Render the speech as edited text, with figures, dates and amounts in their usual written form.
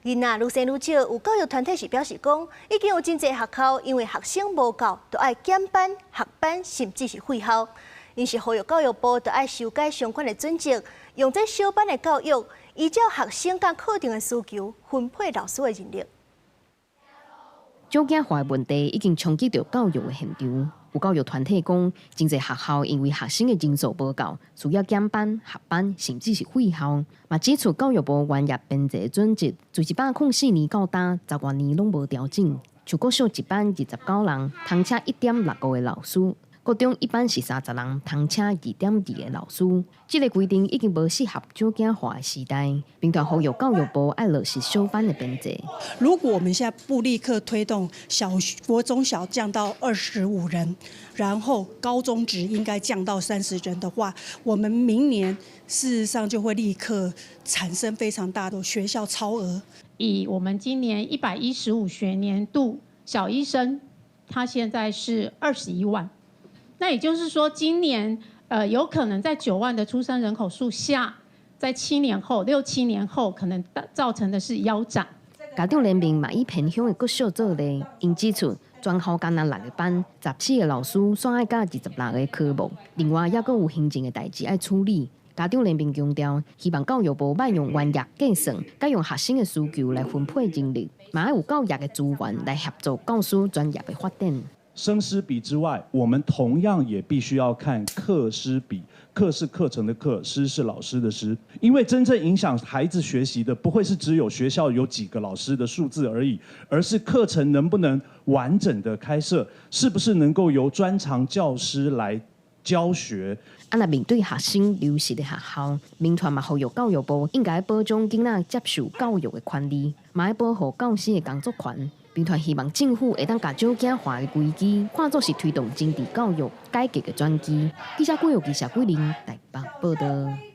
囡仔愈生愈少，有教育團體是表示講，已經有真濟學校因為學生無夠，就要減班、合班，甚至是廢校。因是呼籲教育部就要修改相關的準則，用這小班的教育，依照學生甲課程的需求分配老師的人力。少子化的問題已經衝擊到教育的現場。有教育團體講，真濟學校因為學生的人數無夠，需要減班、合班，甚至是廢校。嘛指出教育部原業編制準則，自104年到今10多年攏無調整，像國小一班29人，通車1.6個老師。國中一班是30人，通車2.2個老師。這個規定已經無適合少子化的時代，並團呼籲教育部要落實小班的編制。如果我們現在不立刻推動國中小降到25人，然後高中職應該降到30人的話，我們明年事實上就會立刻產生非常大的學校超額。以我們今年115學年度小一生，他現在是21萬。那也就是說，今年有可能在9萬的出生人口數下，在6、7年後，可能造成的是腰斬。家長聯盟嘛以偏鄉的國小做例，因指出全校干那6個班，14個老師煞愛教26個科目，另外還閣有行政的代志要處理。家長聯盟強調，希望教育部別用原業計算，該用學生的需求來分配人力，嘛要有教育的資源來協助教師專業的發展。生師比之外，我們同樣也必須要看課師比。課是課程的課，師是老師的師。因為真正影響孩子學習的，不會是只有學校有幾個老師的數字而已，而是課程能不能完整的開設，是不是能夠由專長教師來教學。那面對學生流失的學校，民團嘛呼籲教育部應該保障囡仔接受教育的權利，嘛要保護教師的工作權。民團希望政府會當把少子化的危機看作是推動政治教育改革的轉機。記者郭玉記者桂林台北報道。